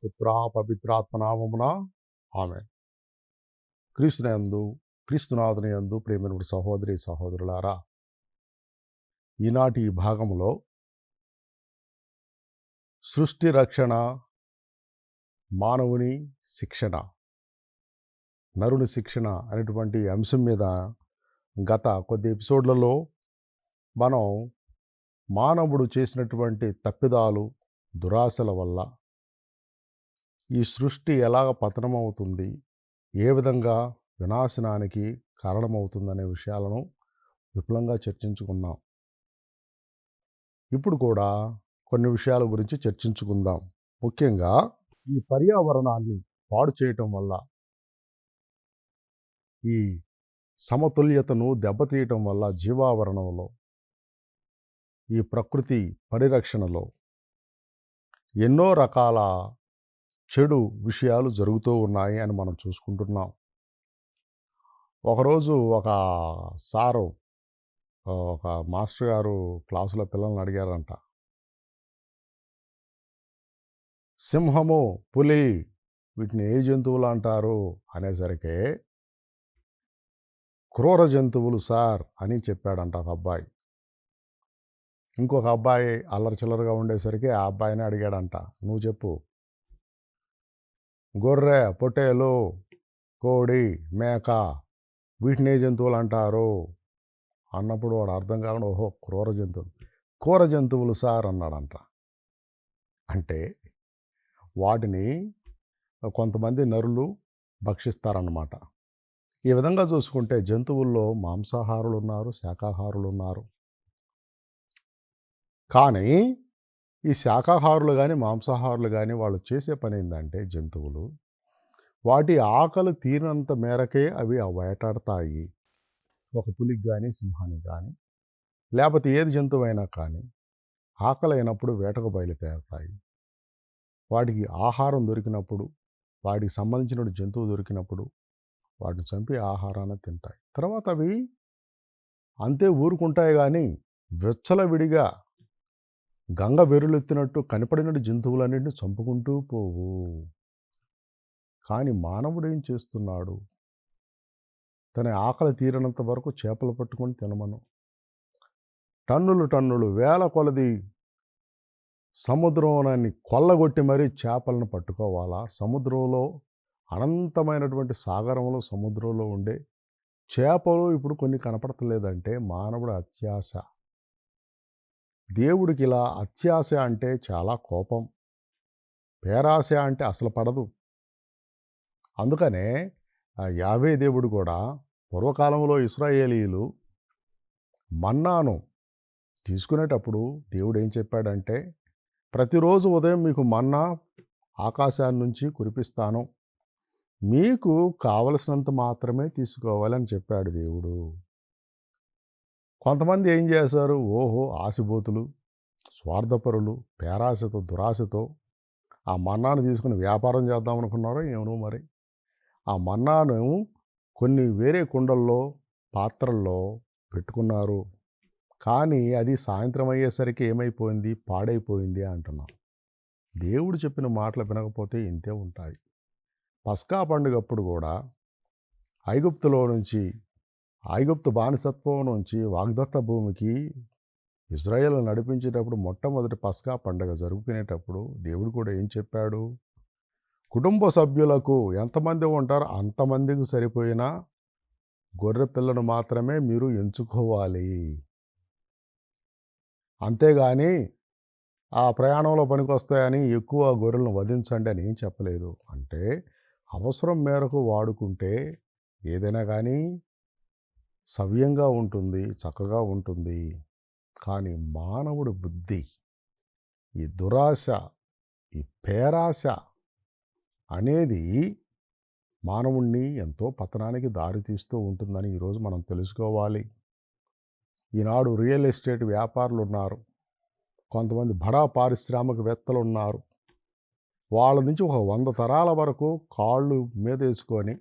పుత్ర పవిత్రాత్మనామమున ఆమేన్. క్రీస్తునాథుని యందు ప్రియమైన సహోదరి సహోదరులారా, ఈనాటి ఈ భాగంలో సృష్టి రక్షణ, మానవుని శిక్షణ, నరుని శిక్షణ అనేటువంటి అంశం మీద గత కొద్ది ఎపిసోడ్లలో మనం మానవుడు చేసినటువంటి తప్పిదాలు, దురాశల వల్ల ఈ సృష్టి ఎలాగ పతనమవుతుంది, ఏ విధంగా వినాశనానికి కారణమవుతుందనే విషయాలను విపులంగా చర్చించుకున్నాం. ఇప్పుడు కూడా కొన్ని విషయాల గురించి చర్చించుకుందాం. ముఖ్యంగా ఈ పర్యావరణాన్ని పాడు చేయటం వల్ల, ఈ సమతుల్యతను దెబ్బతీయటం వల్ల జీవావరణంలో, ఈ ప్రకృతి పరిరక్షణలో ఎన్నో రకాల చెడు విషయాలు జరుగుతూ ఉన్నాయి అని మనం చూసుకుంటున్నాం. ఒకరోజు ఒక మాస్టర్ గారు క్లాసులో పిల్లల్ని అడిగారంట, సింహము, పులి వీటిని ఏ జంతువులు అంటారు అనేసరికి, క్రూర జంతువులు సార్ అని చెప్పాడంట ఒక అబ్బాయి. ఇంకొక అబ్బాయి అల్లరిచిల్లరగా ఉండేసరికి ఆ అబ్బాయిని అడిగాడంట, నువ్వు చెప్పు, గొర్రె, పొట్టేలు, కోడి, మేక వీటిని ఏ జంతువులు అంటారు అన్నప్పుడు వాడు అర్థం కాకుండా, ఓహో క్రూర జంతువులు సార్ అన్నాడంట. అంటే వాటిని కొంతమంది నరులు భక్షిస్తారన్నమాట. ఈ విధంగా చూసుకుంటే జంతువుల్లో మాంసాహారులు ఉన్నారు, శాకాహారులు ఉన్నారు. కానీ ఈ శాకాహారులు కానీ మాంసాహారులు కానీ వాళ్ళు చేసే పని ఏంటంటే, జంతువులు వాటి ఆకలి తీరినంత మేరకే అవి వేటాడతాయి. ఒక పులికి కానీ, సింహానికి కానీ, లేకపోతే ఏది జంతువు అయినా కానీ ఆకలి అయినప్పుడు వేటకు బయలుదేరతాయి. వాటికి ఆహారం దొరికినప్పుడు, వాటికి సంబంధించిన జంతువు దొరికినప్పుడు వాటిని చంపి ఆహారాన్ని తింటాయి. తర్వాత అవి అంతే ఊరుకుంటాయి కానీ విచ్చలవిడిగా గంగ వెరులెత్తినట్టు కనపడినట్టు జంతువులన్నింటినీ చంపుకుంటూ పోవు. కానీ మానవుడు ఏం చేస్తున్నాడు? తన ఆకలి తీరినంత వరకు చేపలు పట్టుకొని తినమను, టన్నులు వేల కొలది సముద్రాన్ని కొల్లగొట్టి మరీ చేపలను పట్టుకోవాలా? సముద్రంలో అనంతమైనటువంటి సాగరంలో, సముద్రంలో ఉండే చేపలు ఇప్పుడు కొన్ని కనపడతలేదంటే మానవుడు అత్యాశ. దేవుడికి ఇలా అత్యాశ అంటే చాలా కోపం, పేరాశ అంటే అసలు పడదు. అందుకనే యావే దేవుడు కూడా పూర్వకాలంలో ఇశ్రాయేలీయులు మన్నాను తీసుకునేటప్పుడు దేవుడు ఏం చెప్పాడంటే, ప్రతిరోజు ఉదయం మీకు మన్నా ఆకాశాన్ని నుంచి కురిపిస్తాను, మీకు కావలసినంత మాత్రమే తీసుకోవాలని చెప్పాడు దేవుడు. కొంతమంది ఏం చేశారు? ఆశబోతులు, స్వార్థపరులు, పేరాశతో, దురాశతో ఆ మన్నాను తీసుకుని వ్యాపారం చేద్దాం అనుకున్నారో ఏమో మరి. ఆ మన్నాను కొన్ని వేరే కుండల్లో, పాత్రల్లో పెట్టుకున్నారు. కానీ అది సాయంత్రం అయ్యేసరికి ఏమైపోయింది? పాడైపోయింది అంటున్నాం. దేవుడు చెప్పిన మాటలు వినకపోతే ఇంతే ఉంటాయి. పస్కా పండుగప్పుడు కూడా ఐగుప్తు బానిసత్వం నుంచి వాగ్దత్త భూమికి ఇజ్రాయేల్ నడిపించేటప్పుడు మొట్టమొదటి పస్కా పండుగ జరుపుకునేటప్పుడు దేవుడు కూడా ఏం చెప్పాడు? కుటుంబ సభ్యులకు ఎంతమంది ఉంటారో అంతమందికి సరిపోయిన గొర్రె పిల్లను మాత్రమే మీరు ఎంచుకోవాలి. అంతేగాని ఆ ప్రయాణంలో పనికొస్తాయని ఎక్కువ గొర్రెలను వధించండి అని ఏం చెప్పలేదు. అంటే అవసరం మేరకు వాడుకుంటే ఏదైనా కానీ సవ్యంగా ఉంటుంది, చక్కగా ఉంటుంది. కానీ మానవుడి బుద్ధి, ఈ దురాశ, ఈ పేరాశ అనేది మానవుణ్ణి ఎంతో పతనానికి దారితీస్తూ ఉంటుందని ఈరోజు మనం తెలుసుకోవాలి. ఈనాడు రియల్ ఎస్టేట్ వ్యాపారులు ఉన్నారు, కొంతమంది బడా పారిశ్రామికవేత్తలు ఉన్నారు. వాళ్ళ నుంచి ఒక 100 తరాల వరకు కాళ్ళు మీద వేసుకొని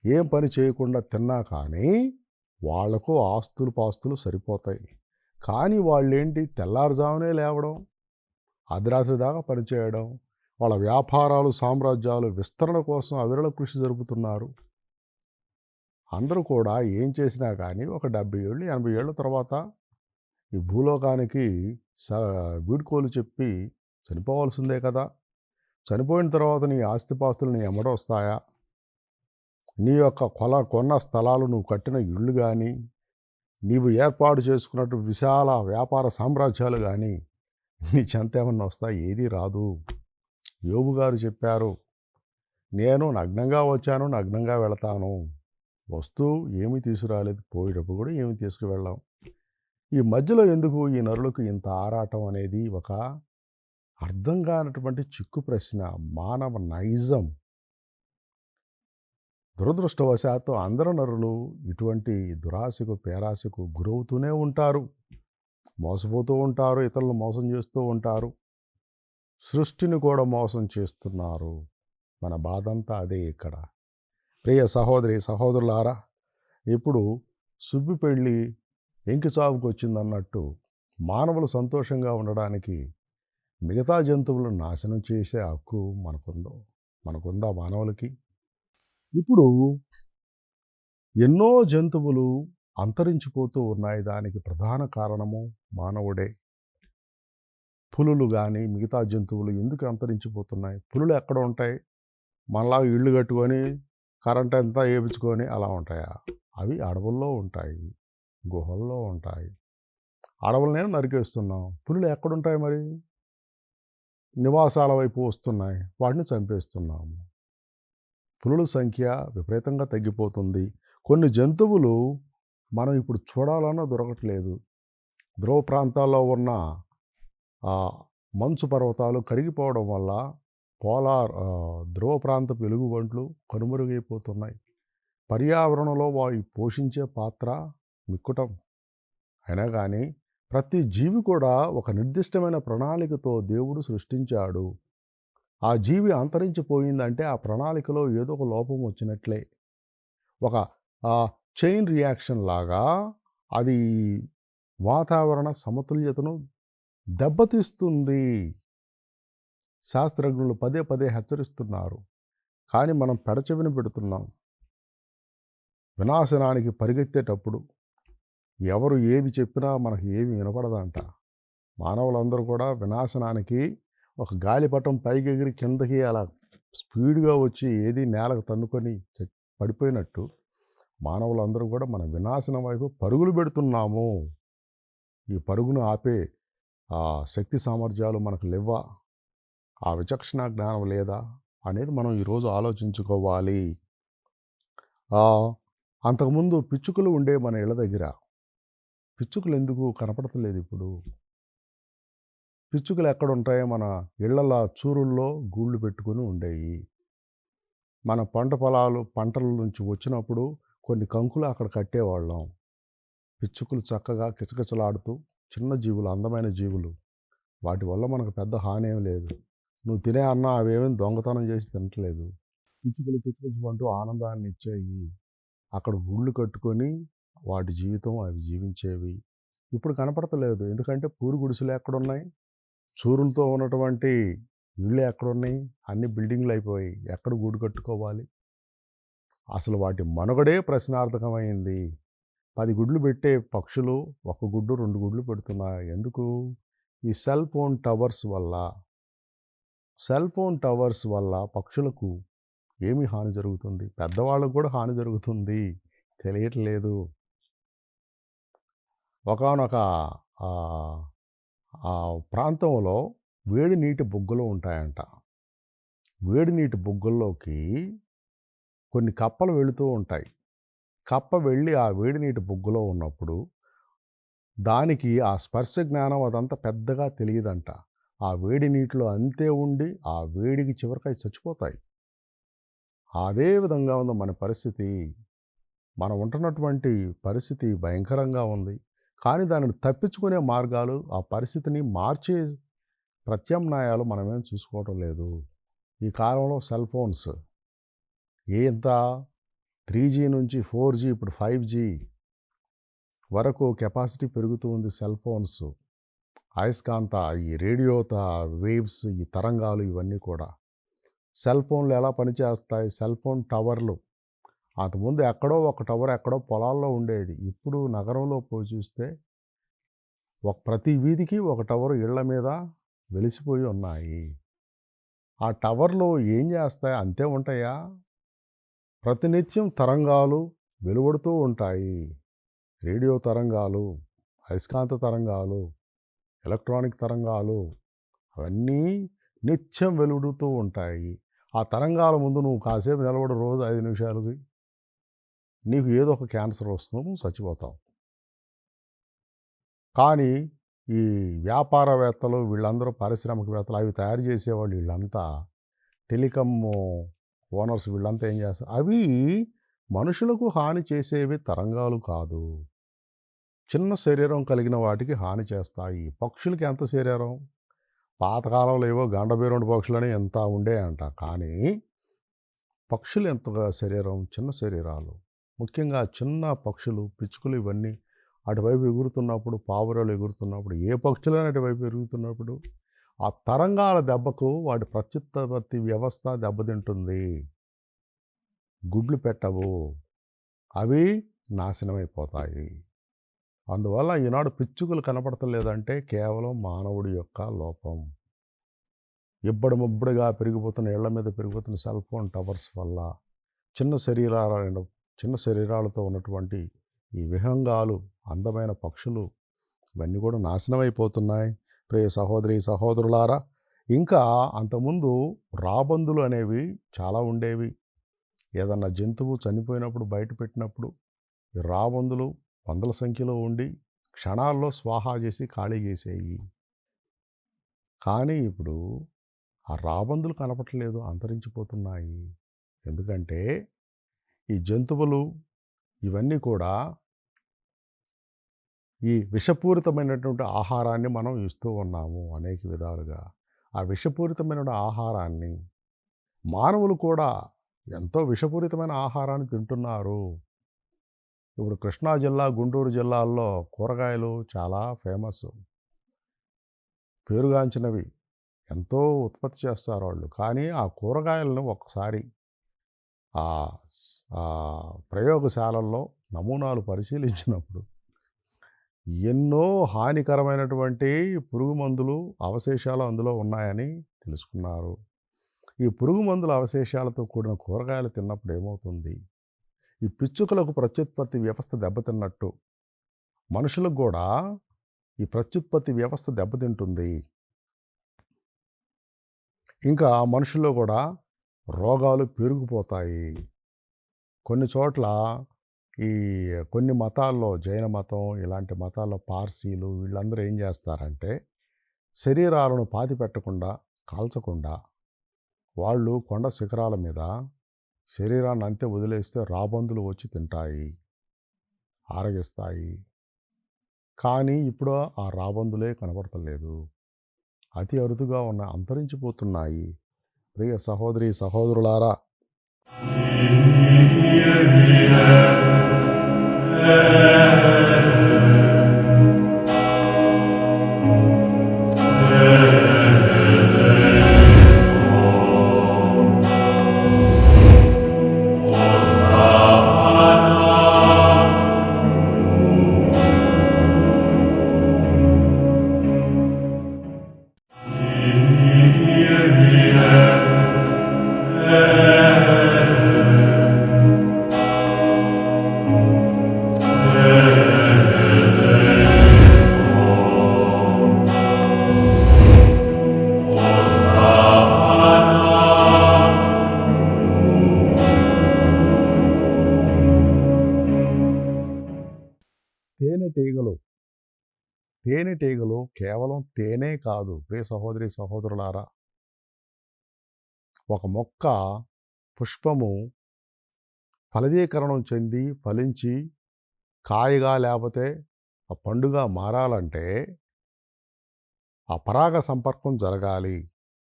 ఏం పని చేయకుండా తిన్నా కానీ వాళ్లకు ఆస్తులు పాస్తులు సరిపోతాయి. కానీ వాళ్ళేంటి, తెల్లారుజామునే లేవడం, అర్ధరాత్రి దాకా పనిచేయడం, వాళ్ళ వ్యాపారాలు, సామ్రాజ్యాలు విస్తరణ కోసం అవిరళ కృషి జరుపుతున్నారు. అందరూ కూడా ఏం చేసినా కానీ ఒక 70 ఏళ్ళు, 80 ఏళ్ళ తర్వాత ఈ భూలోకానికి స వీడ్కోలు చెప్పి చనిపోవాల్సిందే కదా! చనిపోయిన తర్వాత నీ ఆస్తిపాస్తులు నీ ఎమ్మడొస్తాయా? నీ యొక్క కొన్న స్థలాలు, నువ్వు కట్టిన ఇళ్ళు గానీ, నీవు ఏర్పాటు చేసుకున్నట్టు విశాల వ్యాపార సామ్రాజ్యాలు గానీ, నీ చెంతేమన్నా వస్తాయి? ఏదీ రాదు. యోబు గారు చెప్పారు, నేను నగ్నంగా వచ్చాను, నగ్నంగా వెళతాను. వస్తూ ఏమీ తీసుకురాలేదు, పోయేటప్పుడు కూడా ఏమీ తీసుకువెళ్ళాం. ఈ మధ్యలో ఎందుకు ఈ నరులకు ఇంత ఆరాటం అనేది ఒక అర్థం కానటువంటి చిక్కు ప్రశ్న. మానవ నైజం. దురదృష్టవశాత్తు అందరు నరులు ఇటువంటి దురాశకు, పేరాశకు గురవుతూనే ఉంటారు. మోసపోతూ ఉంటారు, ఇతరులను మోసం చేస్తూ ఉంటారు, సృష్టిని కూడా మోసం చేస్తున్నారు. మన బాధంతా అదే ఇక్కడ. ప్రియ సహోదరి సహోదరులారా, ఇప్పుడు సుబ్బి పెళ్ళి ఎంకి చావుకు వచ్చిందన్నట్టు మానవులు సంతోషంగా ఉండడానికి మిగతా జంతువులను నాశనం చేసే హక్కు మనకుందా మానవులకి? ఇప్పుడు ఎన్నో జంతువులు అంతరించిపోతూ ఉన్నాయి. దానికి ప్రధాన కారణము మానవుడే. పులులు కానీ మిగతా జంతువులు ఎందుకు అంతరించిపోతున్నాయి? పులులు ఎక్కడ ఉంటాయి? మనలాగా ఇళ్ళు కట్టుకొని కరెంట్ అంతా వేయించుకొని అలా ఉంటాయా? అవి అడవుల్లో ఉంటాయి, గుహల్లో ఉంటాయి. అడవులనే నరికేస్తున్నాం. పులులు ఎక్కడుంటాయి మరి? నివాసాల వైపు వస్తున్నాయి, వాటిని చంపేస్తున్నాము. పులుల సంఖ్య విపరీతంగా తగ్గిపోతుంది. కొన్ని జంతువులు మనం ఇప్పుడు చూడాలన్నా దొరకట్లేదు. ధ్రువ ప్రాంతాల్లో ఉన్న మంచు పర్వతాలు కరిగిపోవడం వల్ల ధ్రువ ప్రాంతపు ఎలుగుబంట్లు కనుమరుగైపోతున్నాయి. పర్యావరణంలో వారు పోషించే పాత్ర మిక్కుటం. అయినా కానీ ప్రతి జీవి కూడా ఒక నిర్దిష్టమైన ప్రణాళికతో దేవుడు సృష్టించాడు. ఆ జీవి అంతరించిపోయిందంటే ఆ ప్రణాళికలో ఏదో ఒక లోపం వచ్చినట్లే. ఒక చైన్ రియాక్షన్ లాగా అది వాతావరణ సమతుల్యతను దెబ్బతీస్తుంది. శాస్త్రజ్ఞులు పదే పదే హెచ్చరిస్తున్నారు, కానీ మనం పెడచెవిన పెడుతున్నాం. వినాశనానికి పరిగెత్తేటప్పుడు ఎవరు ఏమి చెప్పినా మనకు ఏమి వినపడదంట. మానవులందరూ కూడా వినాశనానికి ఒక గాలిపటం పైకి ఎగిరి కిందకి అలా స్పీడ్గా వచ్చి ఏది నేలకు తన్నుకొని పడిపోయినట్టు మానవులందరూ కూడా మన వినాశనం వైపు పరుగులు పెడుతున్నాము. ఈ పరుగును ఆపే శక్తి సామర్థ్యాలు మనకు లేవా? ఆ విచక్షణ జ్ఞానం లేదా అనేది మనం ఈరోజు ఆలోచించుకోవాలి. అంతకుముందు పిచ్చుకలు ఉండే మన ఇళ్ళ దగ్గర పిచ్చుకలు ఎందుకు కనపడతలేదు ఇప్పుడు? పిచ్చుకలు ఎక్కడ ఉంటాయో? మన ఇళ్లల చూరుల్లో గూళ్ళు పెట్టుకుని ఉండేవి. మన పంటల నుంచి వచ్చినప్పుడు కొన్ని కంకులు అక్కడ కట్టేవాళ్ళం. పిచ్చుకలు చక్కగా కిచకిచలాడుతూ, చిన్న జీవులు, అందమైన జీవులు, వాటి వల్ల మనకు పెద్ద హాని ఏం లేదు. నువ్వు తినే అన్నం అవేమీ దొంగతనం చేసి తినట్లేదు. పిచ్చుకలు కిచకిచమంటూ ఆనందాన్ని ఇచ్చేవి. అక్కడ గూళ్ళు కట్టుకొని వాటి జీవితం అవి జీవించేవి. ఇప్పుడు కనపడతలేదు. ఎందుకంటే పూరి గుడిసెలు ఎక్కడున్నాయి? చూరులతో ఉన్నటువంటి ఇళ్ళు ఎక్కడున్నాయి? అన్ని బిల్డింగ్లు అయిపోయి ఎక్కడ గూడు కట్టుకోవాలి? అసలు వాటి మనుగడే ప్రశ్నార్థకమైంది. 10 గుడ్లు పెట్టే పక్షులు 1 గుడ్డు 2 గుడ్లు పెడుతున్నాయి. ఎందుకు? ఈ సెల్ ఫోన్ టవర్స్ వల్ల పక్షులకు ఏమి హాని జరుగుతుంది? పెద్దవాళ్ళకు కూడా హాని జరుగుతుంది, తెలియట్లేదు. ఒకానొక ప్రాంతంలో వేడి నీటి బుగ్గలు ఉంటాయంట. వేడి నీటి బుగ్గల్లోకి కొన్ని కప్పలు వెళుతూ ఉంటాయి. కప్ప వెళ్ళి ఆ వేడి నీటి బుగ్గలో ఉన్నప్పుడు దానికి ఆ స్పర్శ జ్ఞానం అదంతా పెద్దగా తెలియదంట. ఆ వేడి నీటిలో అంతే ఉండి ఆ వేడికి చివరికి చచ్చిపోతాయి. అదే విధంగా ఉంది మన పరిస్థితి. మనం ఉంటున్నటువంటి పరిస్థితి భయంకరంగా ఉంది. కానీ దానిని తప్పించుకునే మార్గాలు, ఆ పరిస్థితిని మార్చే ప్రత్యామ్నాయాలు మనమేం చూసుకోవటం లేదు. ఈ కాలంలో సెల్ ఫోన్స్ ఎంత 3G నుంచి 4G, ఇప్పుడు 5G వరకు కెపాసిటీ పెరుగుతూ ఉంది సెల్ ఫోన్స్. అయస్కాంత ఈ రేడియో వేవ్స్, ఈ తరంగాలు ఇవన్నీ కూడా సెల్ ఫోన్లు ఎలా పనిచేస్తాయి, సెల్ ఫోన్ టవర్లు. అంతకుముందు ఎక్కడో ఒక టవర్ ఎక్కడో పొలాల్లో ఉండేది. ఇప్పుడు నగరంలో పోయి చూస్తే ప్రతి వీధికి ఒక టవర్ ఇళ్ల మీద వెలిసిపోయి ఉన్నాయి. ఆ టవర్లు ఏం చేస్తాయి? అంతే ఉంటాయా? ప్రతినిత్యం తరంగాలు వెలువడుతూ ఉంటాయి. రేడియో తరంగాలు, అయస్కాంత తరంగాలు, ఎలక్ట్రానిక్ తరంగాలు అవన్నీ నిత్యం వెలువడుతూ ఉంటాయి. ఆ తరంగాల ముందు నువ్వు కాసేపు నిలబడి రోజు 5 నిమిషాలకి నీకు ఏదో ఒక క్యాన్సర్ వస్తుంది, నువ్వు చచ్చిపోతావు. కానీ ఈ వ్యాపారవేత్తలు వీళ్ళందరూ, పారిశ్రామికవేత్తలు, అవి తయారు చేసేవాళ్ళు వీళ్ళంతా, టెలికామ్ ఓనర్స్ వీళ్ళంతా ఏం చేస్తారు? అవి మనుషులకు హాని చేసేవి తరంగాలు కాదు. చిన్న శరీరం కలిగిన వాటికి హాని చేస్తాయి. పక్షులకి ఎంత శరీరం? పాతకాలంలో ఏవో గండబేరుండు పక్షులని ఎంత ఉండేయంట. కానీ పక్షులు ఎంతగా శరీరం? చిన్న శరీరాలు. ముఖ్యంగా చిన్న పక్షులు, పిచ్చుకలు ఇవన్నీ అటువైపు ఎగురుతున్నప్పుడు, పావురాలు ఎగురుతున్నప్పుడు, ఏ పక్షులైనా అటువైపు ఎగురుతున్నప్పుడు ఆ తరంగాల దెబ్బకు వాటి ప్రత్యుత్పత్తి వ్యవస్థ దెబ్బతింటుంది. గుడ్లు పెట్టవు, అవి నాశనమైపోతాయి. అందువల్ల ఈనాడు పిచ్చుకలు కనపడతలేదంటే కేవలం మానవుడి యొక్క లోపం. ఇబ్బడి ముబ్బడిగా పెరిగిపోతున్న, ఇళ్ల మీద పెరిగిపోతున్న సెల్ ఫోన్ టవర్స్ వల్ల చిన్న శరీరాలతో ఉన్నటువంటి ఈ విహంగాలు, అందమైన పక్షులు ఇవన్నీ కూడా నాశనం అయిపోతున్నాయి. ప్రియ సహోదరి సహోదరులారా, ఇంకా అంతకుముందు రాబందులు అనేవి చాలా ఉండేవి. ఏదన్నా జంతువు చనిపోయినప్పుడు బయట పెట్టినప్పుడు ఈ రాబందులు వందల సంఖ్యలో ఉండి క్షణాల్లో స్వాహా చేసి ఖాళీ చేసేయి. కానీ ఇప్పుడు ఆ రాబందులు కనపట్లేదు, అంతరించిపోతున్నాయి. ఎందుకంటే ఈ జంతువులు ఇవన్నీ కూడా ఈ విషపూరితమైనటువంటి ఆహారాన్ని మనం ఇస్తూ ఉన్నాము అనేక విధాలుగా. ఆ విషపూరితమైన ఆహారాన్ని మానవులు కూడా ఎంతో విషపూరితమైన ఆహారాన్ని తింటున్నారు. ఇప్పుడు కృష్ణా జిల్లా, గుంటూరు జిల్లాల్లో కూరగాయలు చాలా ఫేమస్, పేరుగాంచినవి, ఎంతో ఉత్పత్తి చేస్తారు వాళ్ళు. కానీ ఆ కూరగాయలను ఒక్కసారి ప్రయోగశాలల్లో నమూనాలు పరిశీలించినప్పుడు ఎన్నో హానికరమైనటువంటి పురుగు మందులు అవశేషాలు అందులో ఉన్నాయని తెలుసుకున్నారు. ఈ పురుగు మందుల అవశేషాలతో కూడిన కూరగాయలు తిన్నప్పుడు ఏమవుతుంది? ఈ పిచ్చుకలకు ప్రత్యుత్పత్తి వ్యవస్థ దెబ్బతిన్నట్టు మనుషులకు కూడా ఈ ప్రత్యుత్పత్తి వ్యవస్థ దెబ్బతింటుంది. ఇంకా మనుషుల్లో కూడా రోగాలు పెరిగిపోతాయి. కొన్ని చోట్ల ఈ కొన్ని మతాల్లో, జైన మతం ఇలాంటి మతాల్లో పార్సీలు వీళ్ళందరూ ఏం చేస్తారంటే శరీరాలను పాతి పెట్టకుండా, కాల్చకుండా వాళ్ళు కొండ శిఖరాల మీద శరీరాన్ని అంతే వదిలేస్తే రాబందులు వచ్చి తింటాయి, ఆరగిస్తాయి. కానీ ఇప్పుడు ఆ రాబందులే కనబడతలేదు, అతి అరుదుగా అంతరించిపోతున్నాయి. ప్రియ సహోదరి సహోదరులారా, తేనెటీగలు కేవలం తేనే కాదు. ప్రియ సహోదరి సహోదరులారా, ఒక మొక్క పుష్పము ఫలదీకరణం చెంది ఫలించి కాయగా లేకపోతే ఆ పండుగ మారాలంటే ఆ పరాగ సంపర్కం జరగాలి.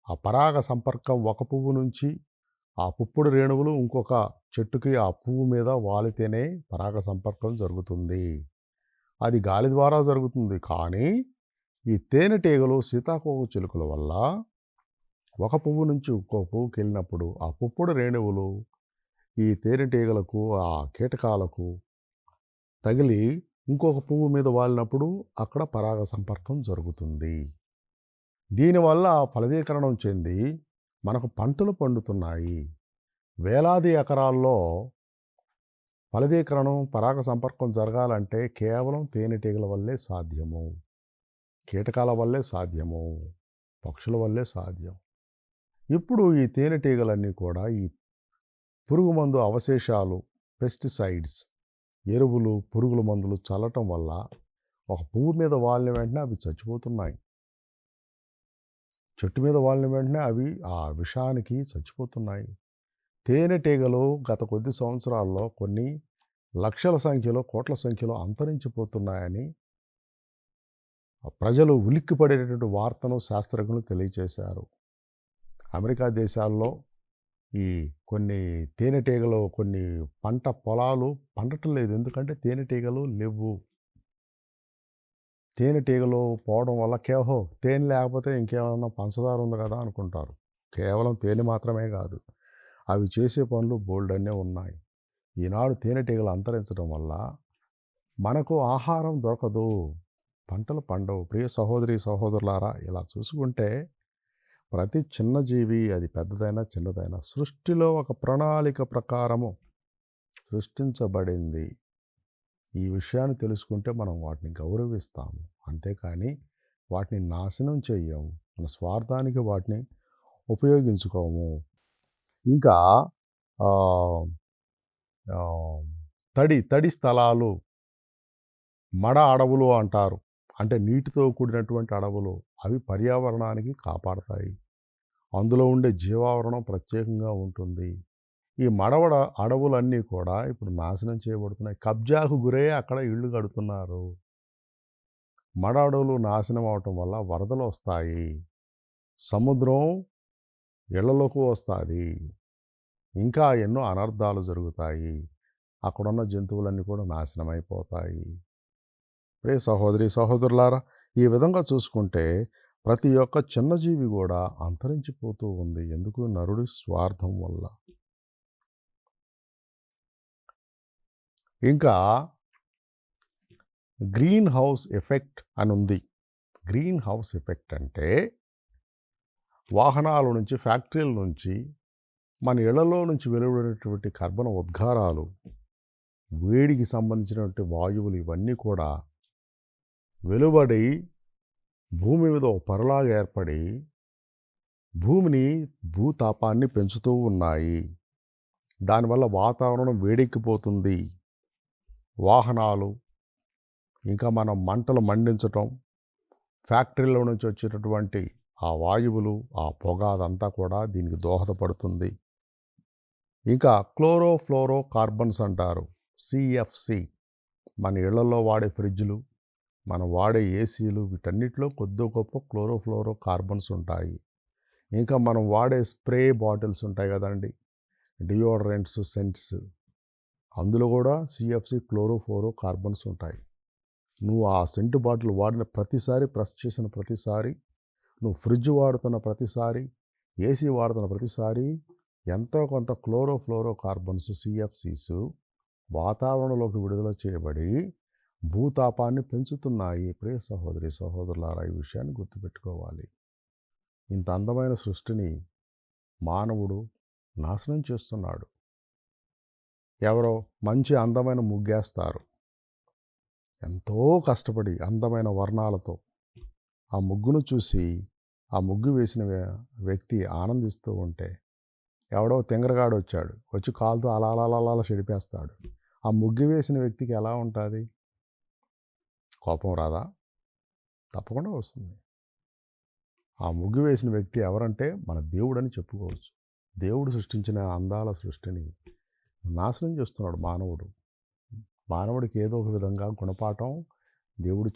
ఆ పరాగ సంపర్కం ఒక పువ్వు నుంచి ఆ పుప్పొడి రేణువులు ఇంకొక చెట్టుకి ఆ పువ్వు మీద వాలితేనే పరాగ సంపర్కం జరుగుతుంది. అది గాలి ద్వారా జరుగుతుంది. కానీ ఈ తేనెటీగలు సీతాకోక చిలుకల వల్ల ఒక పువ్వు నుంచి ఇంకో పువ్వుకి వెళ్ళినప్పుడు ఆ పుప్పొడి రేణువులు ఈ తేనెటీగలకు ఆ కీటకాలకు తగిలి ఇంకొక పువ్వు మీద వాలినప్పుడు అక్కడ పరాగ సంపర్కం జరుగుతుంది. దీనివల్ల ఫలదీకరణం చెంది మనకు పంటలు పండుతున్నాయి. వేలాది ఎకరాల్లో ఫలదీకరణం పరాగ సంపర్కం జరగాలంటే కేవలం తేనెటీగల వల్లే సాధ్యము, కీటకాల వల్లే సాధ్యము, పక్షుల వల్లే సాధ్యం. ఇప్పుడు ఈ తేనెటీగలన్నీ కూడా ఈ పురుగు మందు అవశేషాలు, పెస్టిసైడ్స్, ఎరువులు, పురుగుల మందులు చల్లటం వల్ల ఒక పువ్వు మీద వాలిన వెంటనే అవి చచ్చిపోతున్నాయి. చెట్టు మీద వాలిన వెంటనే అవి ఆ విషానికి చచ్చిపోతున్నాయి. తేనెటీగలు గత కొద్ది సంవత్సరాల్లో కొన్ని లక్షల సంఖ్యలో, కోట్ల సంఖ్యలో అంతరించిపోతున్నాయని ప్రజలు ఉలిక్కిపడేటటువంటి వార్తను శాస్త్రజ్ఞులు తెలియచేశారు. అమెరికా దేశాల్లో ఈ కొన్ని తేనెటీగలు కొన్ని పంట పొలాలు పండటం లేదు. ఎందుకంటే తేనెటీగలు లేవు. తేనెటీగలు పోవడం వల్ల తేనె లేకపోతే ఇంకేమన్నా పంచదార ఉంది కదా అనుకుంటారు. కేవలం తేనె మాత్రమే కాదు, అవి చేసే పనులు బోల్డన్నే ఉన్నాయి. ఈనాడు తేనెటీగలు అంతరించడం వల్ల మనకు ఆహారం దొరకదు, పంటలు పండవు. ప్రియ సహోదరి సహోదరులారా, ఇలా చూసుకుంటే ప్రతి చిన్న జీవి, అది పెద్దదైనా చిన్నదైనా, సృష్టిలో ఒక ప్రణాళిక ప్రకారము సృష్టించబడింది. ఈ విషయాన్ని తెలుసుకుంటే మనం వాటిని గౌరవిస్తాము, అంతేకాని వాటిని నాశనం చెయ్యము, మన స్వార్థానికి వాటిని ఉపయోగించుకోము. ఇంకా తడి స్థలాలు, మడ అడవులు అంటారు, అంటే నీటితో కూడినటువంటి అడవులు, అవి పర్యావరణానికి కాపాడతాయి. అందులో ఉండే జీవావరణం ప్రత్యేకంగా ఉంటుంది. ఈ మడవడ అడవులన్నీ కూడా ఇప్పుడు నాశనం చేయబడుతున్నాయి. కబ్జాకు గురై అక్కడ ఇళ్ళు కడుతున్నారు. మడ అడవులు నాశనం అవటం వల్ల వరదలు వస్తాయి, సముద్రం ఇళ్లలోకి వస్తుంది, ఇంకా ఎన్నో అనర్థాలు జరుగుతాయి. అక్కడున్న జంతువులన్నీ కూడా నాశనం అయిపోతాయి. ప్రియ సహోదరి సహోదరులారా, ఈ విధంగా చూసుకుంటే ప్రతి ఒక్క చిన్నజీవి కూడా అంతరించిపోతూ ఉంది. ఎందుకు? నరుడి స్వార్థం వల్ల. ఇంకా గ్రీన్ హౌస్ ఎఫెక్ట్ అని ఉంది. గ్రీన్ హౌస్ ఎఫెక్ట్ అంటే వాహనాల నుంచి, ఫ్యాక్టరీల నుంచి, మన ఇళ్లలో నుంచి వెలువడేటువంటి కర్బన ఉద్గారాలు, వేడికి సంబంధించినటువంటి వాయువులు, ఇవన్నీ కూడా వెలువడి భూమి మీద ఒక పొరలాగా ఏర్పడి భూమిని, భూతాపాన్ని పెంచుతూ ఉన్నాయి. దానివల్ల వాతావరణం వేడెక్కిపోతుంది. వాహనాలు, ఇంకా మనం మంటలు మండించటం, ఫ్యాక్టరీలో నుంచి వచ్చేటటువంటి ఆ వాయువులు, ఆ పొగ, అదంతా కూడా దీనికి దోహదపడుతుంది. ఇంకా క్లోరోఫ్లోరో కార్బన్స్ అంటారు, సిఎఫ్సి. మన ఇళ్లలో వాడే ఫ్రిడ్జ్లు, మనం వాడే ఏసీలు, వీటన్నిటిలో కొద్ది గొప్ప క్లోరోఫ్లోరో కార్బన్స్ ఉంటాయి. ఇంకా మనం వాడే స్ప్రే బాటిల్స్ ఉంటాయి కదండి, డియోడరెంట్స్, సెంట్స్, అందులో కూడా సిఎఫ్సి, క్లోరోఫ్లోరో కార్బన్స్ ఉంటాయి. నువ్వు ఆ సెంటు బాటిల్ వాడిన ప్రతిసారి, ప్రెస్ చేసిన ప్రతిసారి, నువ్వు ఫ్రిడ్జ్ వాడుతున్న ప్రతిసారి, ఏసీ వాడుతున్న ప్రతిసారి ఎంతో కొంత క్లోరోఫ్లోరో కార్బన్స్, సిఎఫ్సిస్ వాతావరణంలోకి విడుదల చేయబడి భూతాపాన్ని పెంచుతున్నాయి. ప్రియ సహోదరి సహోదరులారా, ఈ విషయాన్ని గుర్తుపెట్టుకోవాలి. ఇంత అందమైన సృష్టిని మానవుడు నాశనం చేస్తున్నాడు. ఎవరో మంచి అందమైన ముగ్గేస్తారు, ఎంతో కష్టపడి అందమైన వర్ణాలతో ఆ ముగ్గును చూసి ఆ ముగ్గు వేసిన వ్యక్తి ఆనందిస్తూ ఉంటే, ఎవడో తింగరగాడు వచ్చి కాలుతో అలా అలా అలా అలా చెడిపేస్తాడు. ఆ ముగ్గు వేసిన వ్యక్తికి ఎలా ఉంటుంది? కోపం రాదా? తప్పకుండా వస్తుంది. ఆ ముగ్గు వేసిన వ్యక్తి ఎవరంటే మన దేవుడని చెప్పుకోవచ్చు. దేవుడు సృష్టించిన అందాల సృష్టిని నాశనం చేస్తున్నాడు మానవుడు. మానవుడికి ఏదో ఒక విధంగా గుణపాఠం దేవుడు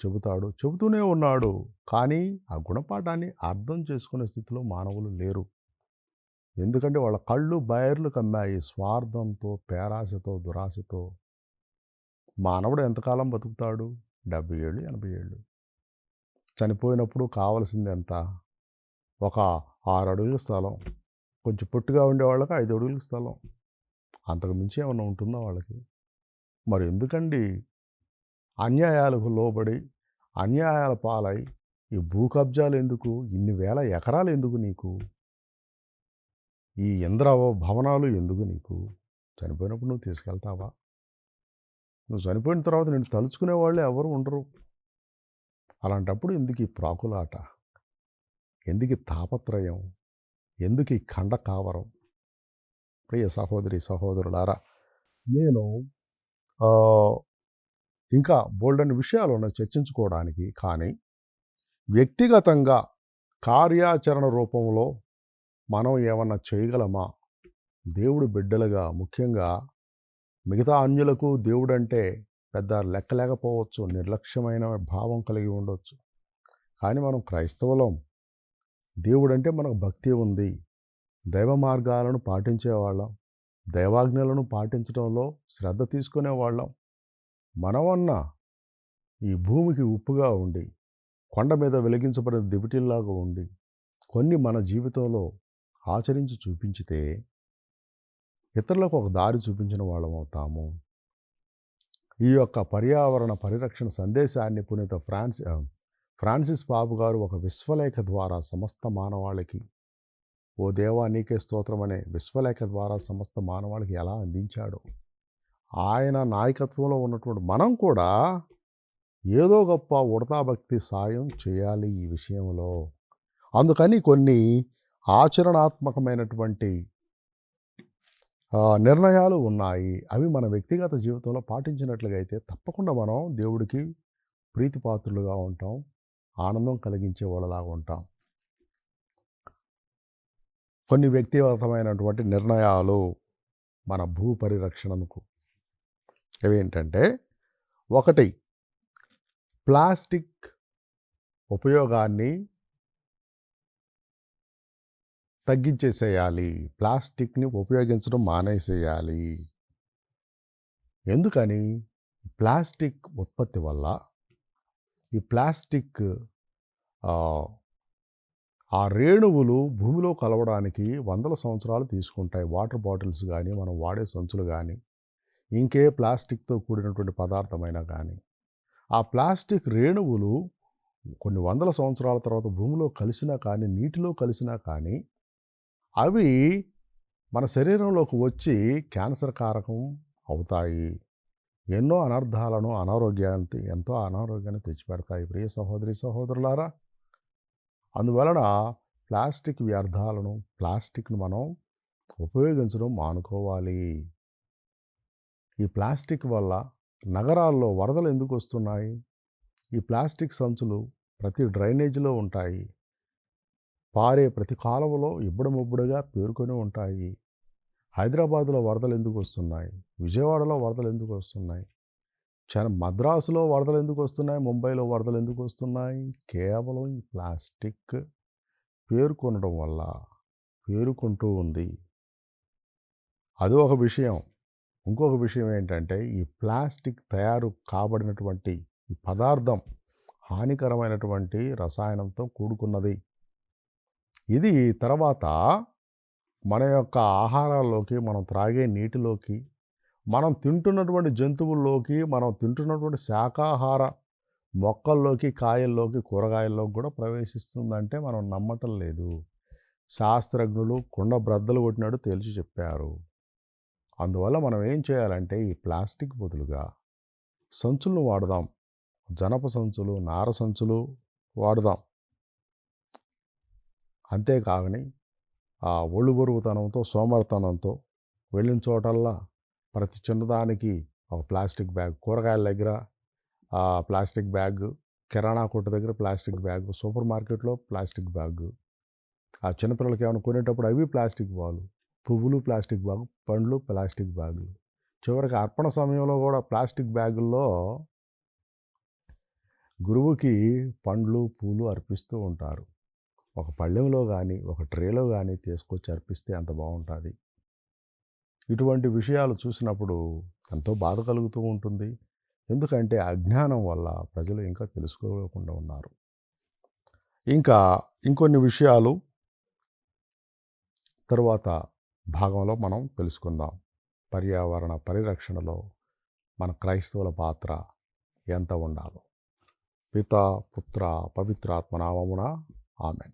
చెబుతూనే ఉన్నాడు. కానీ ఆ గుణపాఠాన్ని అర్థం చేసుకునే స్థితిలో మానవులు లేరు. ఎందుకంటే వాళ్ళ కళ్ళు బయర్లు కమ్మాయి స్వార్థంతో, పేరాశతో, దురాశతో. మానవుడు ఎంతకాలం బతుకుతాడు? 70 ఏళ్ళు, 80 ఏళ్ళు. చనిపోయినప్పుడు కావాల్సింది ఎంత? ఒక 6 అడుగుల స్థలం. కొంచెం పొట్టిగా ఉండేవాళ్ళకి 5 అడుగుల స్థలం. అంతకు మించి ఏమన్నా ఉంటుందా వాళ్ళకి? మరి ఎందుకండి అన్యాయాలకు లోబడి, అన్యాయాల పాలై, ఈ భూ కబ్జాలు ఎందుకు? ఇన్ని వేల ఎకరాలు ఎందుకు నీకు? ఈ ఇంద్ర భవనాలు ఎందుకు నీకు? చనిపోయినప్పుడు నువ్వు తీసుకెళ్తావా? నువ్వు చనిపోయిన తర్వాత నిన్ను తలుచుకునే వాళ్ళే ఎవరు ఉండరు. అలాంటప్పుడు ఎందుకు ఈ ప్రాకులాట? ఎందుకు ఈ తాపత్రయం? ఎందుకు ఈ ఖండ కావరం? ప్రియ సహోదరి సహోదరులారా, నేను ఇంకా బోల్డన్ని విషయాలు ఉన్నాయి చర్చించుకోవడానికి. కానీ వ్యక్తిగతంగా కార్యాచరణ రూపంలో మనం ఏమన్నా చేయగలమా? దేవుడు బిడ్డలుగా, ముఖ్యంగా మిగతా అన్యులకు దేవుడంటే పెద్ద లెక్క లేకపోవచ్చు, నిర్లక్ష్యమైన భావం కలిగి ఉండవచ్చు. కానీ మనం క్రైస్తవులం. దేవుడంటే మనకు భక్తి ఉంది. దైవ మార్గాలను పాటించేవాళ్ళం, దైవాజ్ఞలను పాటించడంలో శ్రద్ధ తీసుకునేవాళ్ళం. మనమన్నా ఈ భూమికి ఉప్పుగా ఉండి, కొండ మీద వెలిగించబడిన దివిటీల్లాగా ఉండి, కొన్ని మన జీవితంలో ఆచరించి చూపించితే ఇతరులకు ఒక దారి చూపించిన వాళ్ళం అవుతాము. ఈ యొక్క పర్యావరణ పరిరక్షణ సందేశాన్ని పునీత ఫ్రాన్సిస్ పాపు గారు ఒక విశ్వలేఖ ద్వారా సమస్త మానవాళికి, ఓ దేవా నీకే స్తోత్రం అనే విశ్వలేఖ ద్వారా సమస్త మానవాళికి ఎలా అందించాడో, ఆయన నాయకత్వంలో ఉన్నటువంటి మనం కూడా ఏదో గొప్ప ఉడతా భక్తి సాయం చేయాలి ఈ విషయంలో. అందుకని కొన్ని ఆచరణాత్మకమైనటువంటి నిర్ణయాలు ఉన్నాయి. అవి మన వ్యక్తిగత జీవితంలో పాటించినట్లుగా అయితే తప్పకుండా మనం దేవుడికి ప్రీతిపాత్రులుగా ఉంటాం, ఆనందం కలిగించే వాళ్ళలాగా ఉంటాం. కొన్ని వ్యక్తిగతమైనటువంటి నిర్ణయాలు మన భూ పరిరక్షణకు ఏవేంటంటే, ఒకటి, ప్లాస్టిక్ ఉపయోగాన్ని తగ్గించేసేయాలి. ప్లాస్టిక్ని ఉపయోగించడం మానేసేయాలి. ఎందుకని? ప్లాస్టిక్ ఉత్పత్తి వల్ల ఈ ప్లాస్టిక్ ఆ రేణువులు భూమిలో కలవడానికి వందల సంవత్సరాలు తీసుకుంటాయి. వాటర్ బాటిల్స్ కానీ, మనం వాడే సంచులు కానీ, ఇంకే ప్లాస్టిక్తో కూడినటువంటి పదార్థమైనా కానీ, ఆ ప్లాస్టిక్ రేణువులు కొన్ని వందల సంవత్సరాల తర్వాత భూమిలో కలిసినా కానీ, నీటిలో కలిసినా కానీ, అవి మన శరీరంలోకి వచ్చి క్యాన్సర్ కారకం అవుతాయి. ఎన్నో అనర్థాలను, ఎంతో అనారోగ్యాన్ని తెచ్చిపెడతాయి. ప్రియ సహోదరి సహోదరులారా, అందువలన ప్లాస్టిక్ వ్యర్థాలను, ప్లాస్టిక్ను మనం ఉపయోగించడం మానుకోవాలి. ఈ ప్లాస్టిక్ వల్ల నగరాల్లో వరదలు ఎందుకు వస్తున్నాయి? ఈ ప్లాస్టిక్ సంచులు ప్రతి డ్రైనేజీలో ఉంటాయి. పారే ప్రతి కాలువలో ఇబ్బడముబ్బడుగా పేరుకొని ఉంటాయి. హైదరాబాదులో వరదలు ఎందుకు వస్తున్నాయి? విజయవాడలో వరదలు ఎందుకు వస్తున్నాయి? మద్రాసులో వరదలు ఎందుకు వస్తున్నాయి? ముంబైలో వరదలు ఎందుకు వస్తున్నాయి? కేవలం ఈ ప్లాస్టిక్ పేరుకొనడం వల్ల పేరుకుంటూ ఉంది. అది ఒక విషయం. ఇంకొక విషయం ఏంటంటే, ఈ ప్లాస్టిక్ తయారు కాబడినటువంటి ఈ పదార్థం హానికరమైనటువంటి రసాయనంతో కూడుకున్నది. ఇది తర్వాత మన యొక్క ఆహారాల్లోకి, మనం త్రాగే నీటిలోకి, మనం తింటున్నటువంటి జంతువుల్లోకి, మనం తింటున్నటువంటి శాకాహార మొక్కల్లోకి, కాయల్లోకి, కూరగాయల్లోకి కూడా ప్రవేశిస్తుందంటే మనం నమ్మటం లేదు. శాస్త్రజ్ఞులు కుండ బ్రద్దలు కొట్టినట్టు తేల్చి చెప్పారు. అందువల్ల మనం ఏం చేయాలంటే, ఈ ప్లాస్టిక్ బదులుగా సంచులను వాడదాం. జనప సంచులు, నార సంచులు వాడదాం. అంతేకాని ఒళ్ళు బరువుతనంతో, సోమరితనంతో వెళ్ళిన చోటల్లా ప్రతి చిన్నదానికి ఒక ప్లాస్టిక్ బ్యాగ్, కూరగాయల దగ్గర ప్లాస్టిక్ బ్యాగ్, కిరాణా కొట్టు దగ్గర ప్లాస్టిక్ బ్యాగ్, సూపర్ మార్కెట్లో ప్లాస్టిక్ బ్యాగ్, ఆ చిన్నపిల్లలకి ఏమైనా కొనేటప్పుడు అవి ప్లాస్టిక్ బాలు, పువ్వులు ప్లాస్టిక్ బ్యాగ్, పండ్లు ప్లాస్టిక్ బ్యాగులు, చివరికి అర్పణ సమయంలో కూడా ప్లాస్టిక్ బ్యాగుల్లో గురువుకి పండ్లు పూలు అర్పిస్తూ ఉంటారు. ఒక పళ్ళెంలో కానీ, ఒక ట్రేలో కానీ తీసుకొచ్చి అర్పిస్తే అంత బాగుంటుంది. ఇటువంటి విషయాలు చూసినప్పుడు ఎంతో బాధ కలుగుతూ ఉంటుంది. ఎందుకంటే అజ్ఞానం వల్ల ప్రజలు ఇంకా తెలుసుకోకుండా ఉన్నారు. ఇంకా ఇంకొన్ని విషయాలు తరువాత భాగంలో మనం తెలుసుకుందాం. పర్యావరణ పరిరక్షణలో మన క్రైస్తవుల పాత్ర ఎంత ఉండాలో. పితా పుత్ర పవిత్రాత్మ నామమున ఆమెన్.